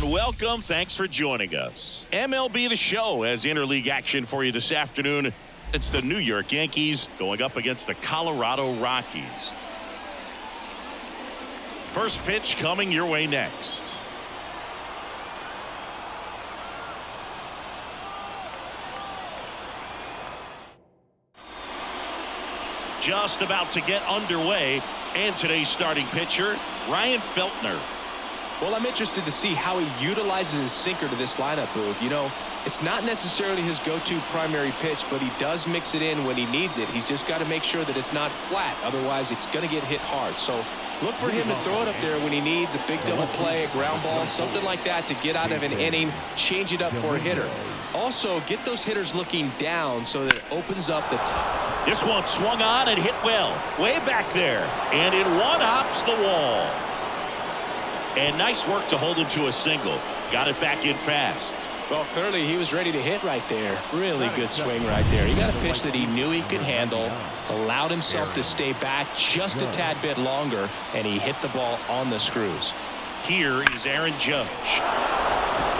and welcome. Thanks for joining us. MLB The Show has interleague action for you this afternoon. It's the New York Yankees going up against the Colorado Rockies. First pitch coming your way next. Just about to get underway, and today's starting pitcher, Ryan Feltner. Well, I'm interested to see how he utilizes his sinker to this lineup, Booth. You know, it's not necessarily his go-to primary pitch, but he does mix it in when he needs it. He's just got to make sure that it's not flat. Otherwise, it's going to get hit hard. So look for him to throw it up there when he needs a big double play, a ground ball, something like that to get out of an inning, change it up for a hitter. Also, get those hitters looking down so that it opens up the top. This one swung on and hit well. Way back there. And it one-hops the wall. And nice work to hold him to a single. Got it back in fast. Well, clearly he was ready to hit right there. Really good swing right there. He got a pitch that he knew he could handle, allowed himself to stay back just a tad bit longer, and he hit the ball on the screws. Here is Aaron Judge.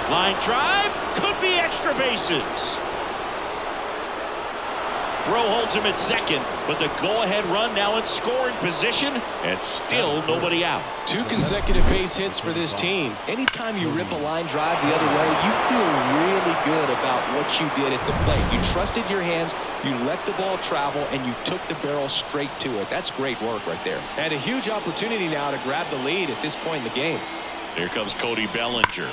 Line drive. Could be extra bases. Throw holds him at second, but the go-ahead run now in scoring position, and still nobody out. 2 consecutive base hits for this team. Anytime you rip a line drive the other way, you feel really good about what you did at the plate. You trusted your hands, you let the ball travel, and you took the barrel straight to it. That's great work right there. And a huge opportunity now to grab the lead at this point in the game. Here comes Cody Bellinger.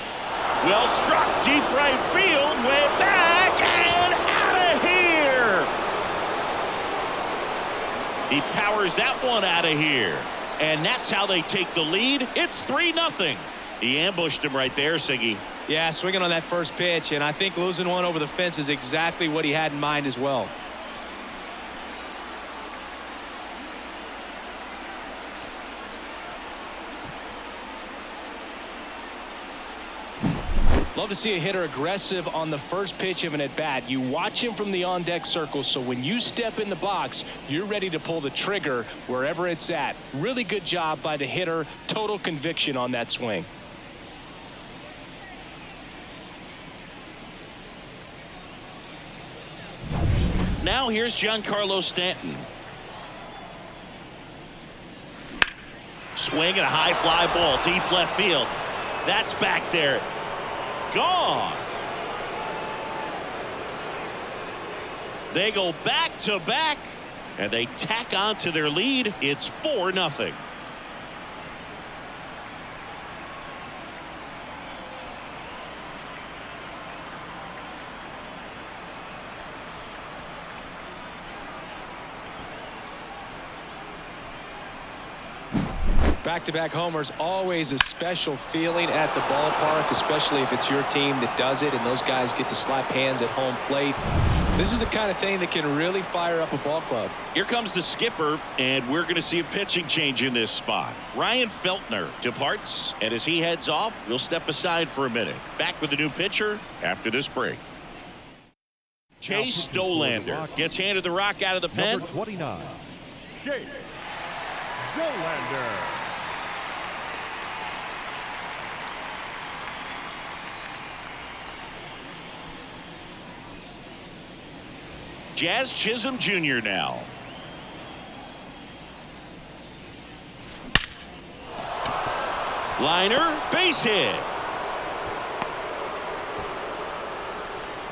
Well struck, deep right field, way back, and out of here. He powers that one out of here. And that's how they take the lead. It's 3-0. He ambushed him right there, Siggy. Yeah, swinging on that first pitch, and I think losing one over the fence is exactly what he had in mind as well. Love to see a hitter aggressive on the first pitch of an at-bat. You watch him from the on-deck circle, so when you step in the box, you're ready to pull the trigger wherever it's at. Really good job by the hitter. Total conviction on that swing. Now here's Giancarlo Stanton. Swing and a high fly ball, deep left field. That's back there. Gone. They go back to back and they tack on to their lead. It's 4-0. Back-to-back homers, always a special feeling at the ballpark, especially if it's your team that does it and those guys get to slap hands at home plate. This is the kind of thing that can really fire up a ball club. Here comes the skipper, and we're going to see a pitching change in this spot. Ryan Feltner departs, and as he heads off, we'll step aside for a minute. Back with the new pitcher after this break. Chase Stolander gets handed the rock out of the pen. Number 29, Chase Stolander. Jazz Chisholm Jr. now. Liner, base hit.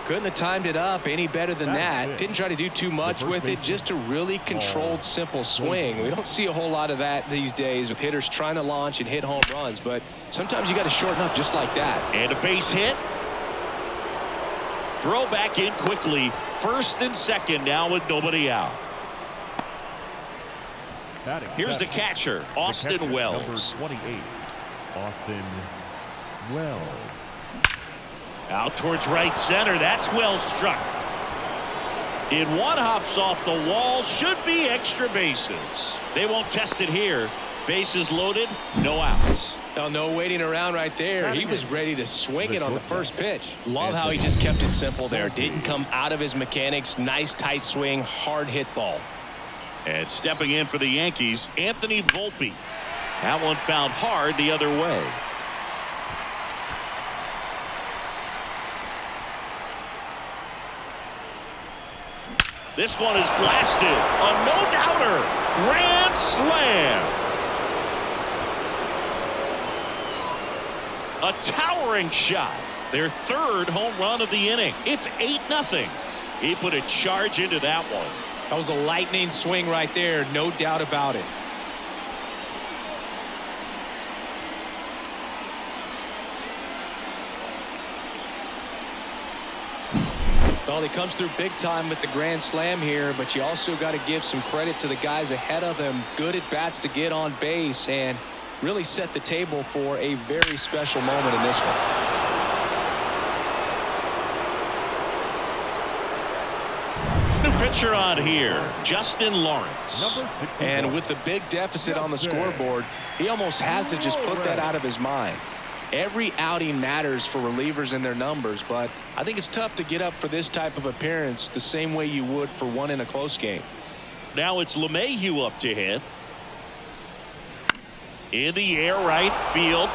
Couldn't have timed it up any better than that. Didn't try to do too much with it. Just a really controlled, simple swing. We don't see a whole lot of that these days with hitters trying to launch and hit home runs. But sometimes you got to shorten up just like that. And a base hit. Throw back in quickly. First and second now with nobody out. Here's the catcher, Austin Wells. Number 28, Austin Wells. Out towards right center. That's well struck. It one hops off the wall. Should be extra bases. They won't test it here. Bases loaded, no outs. Oh, no waiting around right there. He was ready to swing it on the first pitch. Love how he just kept it simple there. Didn't come out of his mechanics. Nice tight swing, hard hit ball. And stepping in for the Yankees, Anthony Volpe. That one found hard the other way. This one is blasted. A no-doubter. Grand slam. A towering shot. Their third home run of the inning. It's 8-0. He put a charge into that one. That was a lightning swing right there. No doubt about it. Well, he comes through big time with the grand slam here, but you also got to give some credit to the guys ahead of him. Good at bats to get on base and really set the table for a very special moment in this one. New pitcher on here, Justin Lawrence. And with the big deficit on the scoreboard, he almost has to just put that out of his mind. Every outing matters for relievers and their numbers, but I think it's tough to get up for this type of appearance the same way you would for one in a close game. Now it's LeMahieu up to hit. In the air, right field,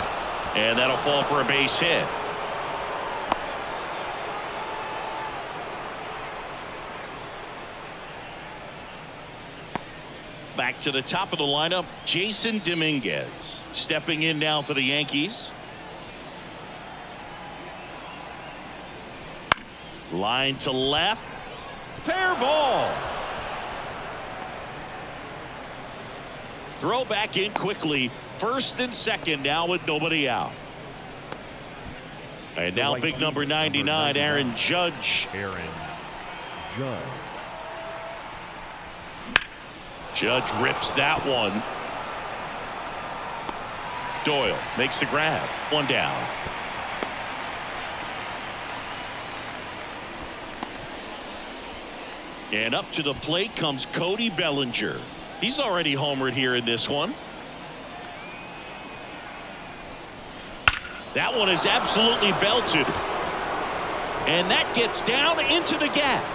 and that'll fall for a base hit. Back to the top of the lineup, Jason Dominguez stepping in now for the Yankees. Line to left. Fair ball. Throw back in quickly. First and second now with nobody out. And now big number 99, Aaron Judge. Judge rips that one. Doyle makes the grab. One down. And up to the plate comes Cody Bellinger. He's already homered here in this one. That one is absolutely belted. And that gets down into the gap.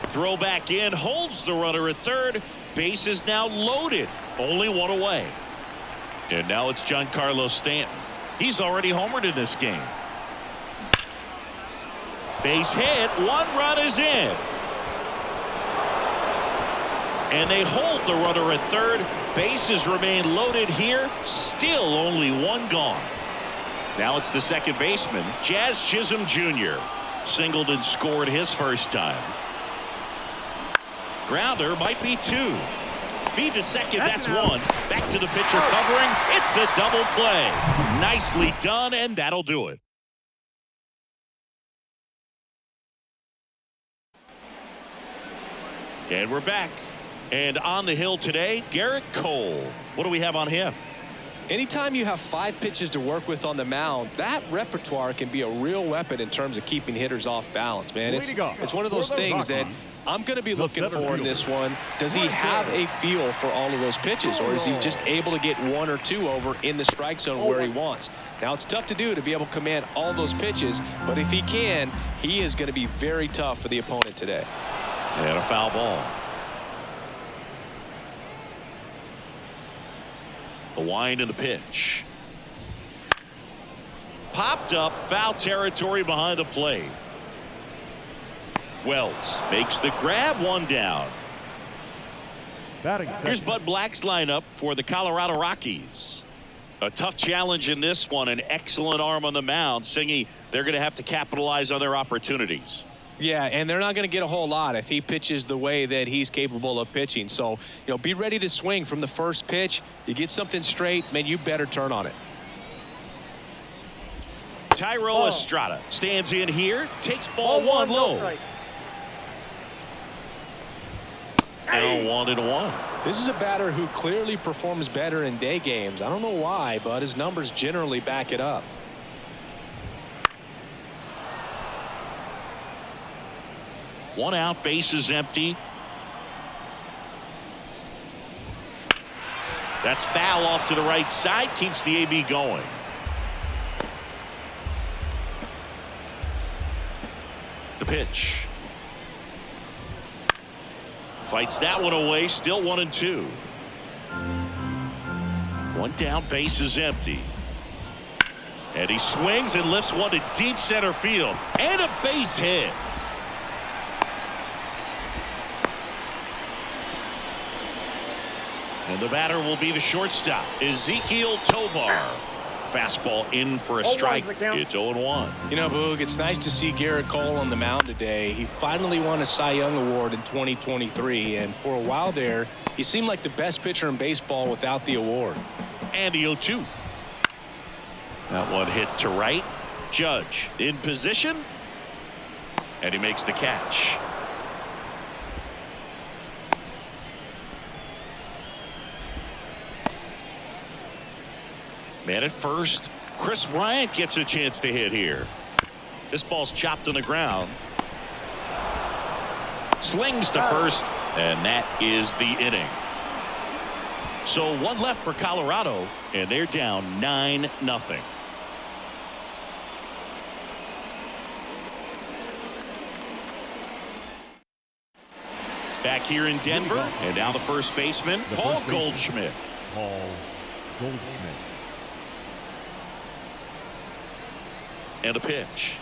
Throw back in, holds the runner at third. Base is now loaded. Only one away. And now it's Giancarlo Stanton. He's already homered in this game. Base hit. One run is in. And they hold the runner at third. Bases remain loaded here. Still only one gone. Now it's the second baseman, Jazz Chisholm Jr. Singled and scored his first time. Grounder might be two. Feed to second, that's one. Back to the pitcher covering. It's a double play. Nicely done, and that'll do it. And we're back. And on the hill today, Garrett Cole. What do we have on him? Anytime you have 5 pitches to work with on the mound, that repertoire can be a real weapon in terms of keeping hitters off balance, man. It's one of those things that I'm going to be looking for in this one. Does he have a feel for all of those pitches, or is he just able to get 1 or 2 over in the strike zone where he wants? Now, it's tough to do to be able to command all those pitches, but if he can, he is going to be very tough for the opponent today. And a foul ball. The wind and the pitch. Popped up, foul territory behind the plate. Wells makes the grab, one down. Here's Bud Black's lineup for the Colorado Rockies. A tough challenge in this one. An excellent arm on the mound. Singy, they're going to have to capitalize on their opportunities. Yeah, and they're not going to get a whole lot if he pitches the way that he's capable of pitching. So, be ready to swing from the first pitch. You get something straight, man, you better turn on it. Tyro Estrada stands in here, takes ball one low. Now 1-1. This is a batter who clearly performs better in day games. I don't know why, but his numbers generally back it up. One out, base is empty. That's foul off to the right side, keeps the AB going. The pitch. Fights that one away, still 1-2. One down, base is empty. And he swings and lifts one to deep center field. And a base hit. And the batter will be the shortstop, Ezekiel Tovar. Fastball in for a strike. It's 0-1. You know, Boog, it's nice to see Garrett Cole on the mound today. He finally won a Cy Young Award in 2023, and for a while there, he seemed like the best pitcher in baseball without the award. And the 0-2. That one hit to right. Judge in position. And he makes the catch. Man at first. Chris Bryant gets a chance to hit here. This ball's chopped on the ground. Slings to first, and that is the inning. So one left for Colorado, and they're down 9-0. Back here in Denver, and now the first baseman, Paul Goldschmidt. Paul Goldschmidt. And a pitch.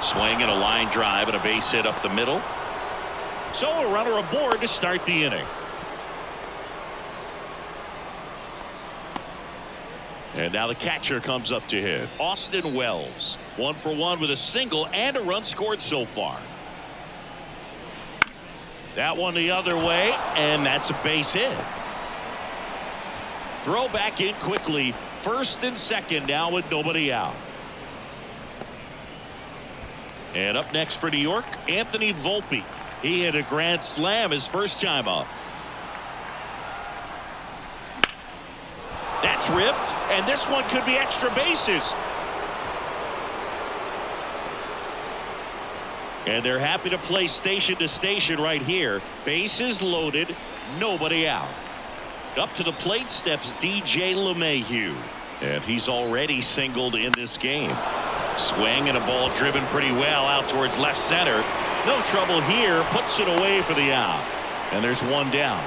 Swing and a line drive and a base hit up the middle. So a runner aboard to start the inning. And now the catcher comes up to hit. Austin Wells. 1 for 1 with a single and a run scored so far. That one the other way, and that's a base hit. Throw back in quickly. First and second now with nobody out. And up next for New York, Anthony Volpe. He hit a grand slam his first time up. That's ripped, and this one could be extra bases. And they're happy to play station to station right here. Bases loaded, nobody out. Up to the plate steps DJ LeMahieu. And he's already singled in this game. Swing and a ball driven pretty well out towards left center. No trouble here. Puts it away for the out. And there's one down.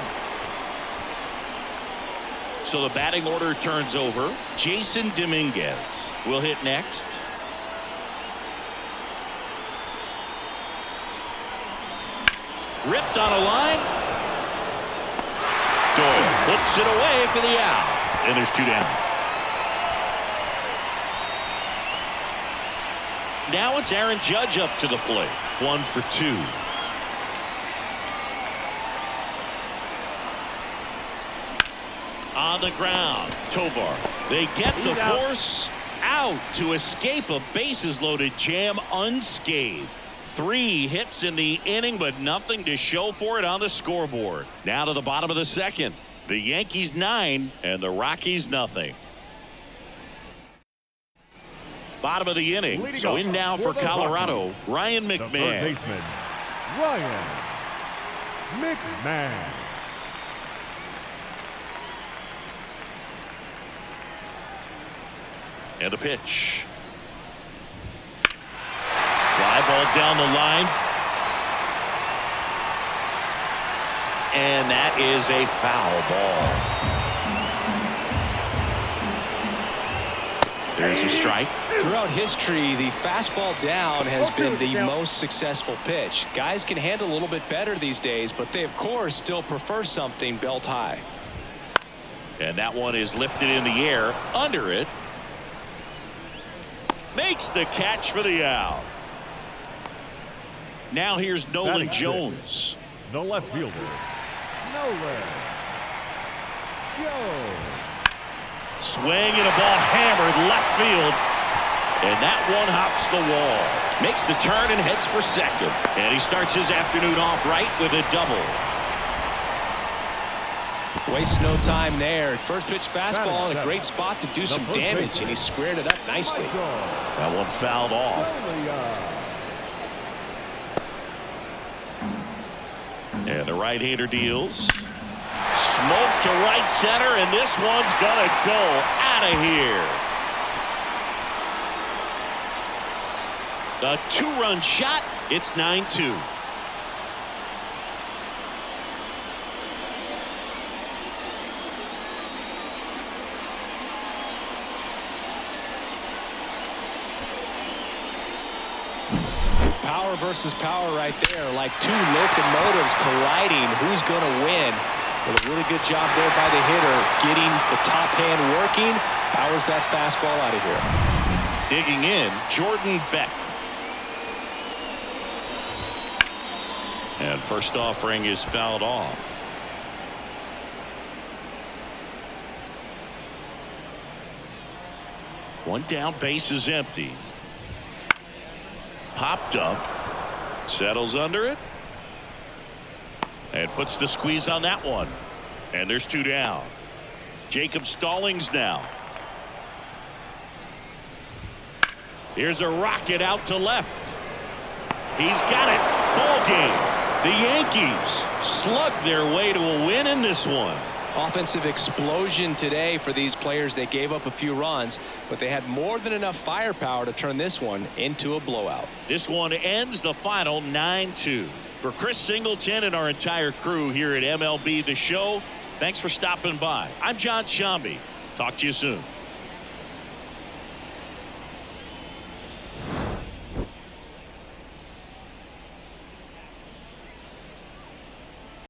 So the batting order turns over. Jason Dominguez will hit next. Ripped on a line. Doyle puts it away for the out. And there's two down. Now it's Aaron Judge up to the plate. 1 for 2. On the ground. Tovar. They get the force out to escape a bases loaded jam unscathed. 3 hits in the inning, but nothing to show for it on the scoreboard. Now to the bottom of the second. The Yankees 9 and the Rockies nothing. Bottom of the inning. So in now for Colorado, Ryan McMahon. The third baseman, Ryan McMahon. And a pitch. Fly ball down the line. And that is a foul ball. There's a strike. Throughout history, the fastball down has been the most successful pitch. Guys can handle a little bit better these days, but they, of course, still prefer something belt high. And that one is lifted in the air. Under it. Makes the catch for the out. Now here's Nolan Jones. The left fielder, Nolan Jones. Swing and a ball hammered left field. And that one hops the wall. Makes the turn and heads for second. And he starts his afternoon off right with a double. Wastes no time there. First pitch fastball in a great spot to do some damage, and he squared it up nicely. That one fouled off. And the right-hander deals. Smoke to right center, and this one's gonna go out of here. A 2-run shot. It's 9-2. power versus power right there, like two locomotives colliding. Who's going to win? Well, a really good job there by the hitter, getting the top hand working. Powers that fastball out of here. Digging in, Jordan Beck. And first offering is fouled off. One down, base is empty. Popped up, settles under it, and puts the squeeze on that one. And there's two down. Jacob Stallings now. Here's a rocket out to left. He's got it. Ball game. The Yankees slug their way to a win in this one. Offensive explosion today for these players. They gave up a few runs, but they had more than enough firepower to turn this one into a blowout. This one ends the final 9-2. For Chris Singleton and our entire crew here at MLB The Show, thanks for stopping by. I'm John Shambi. Talk to you soon.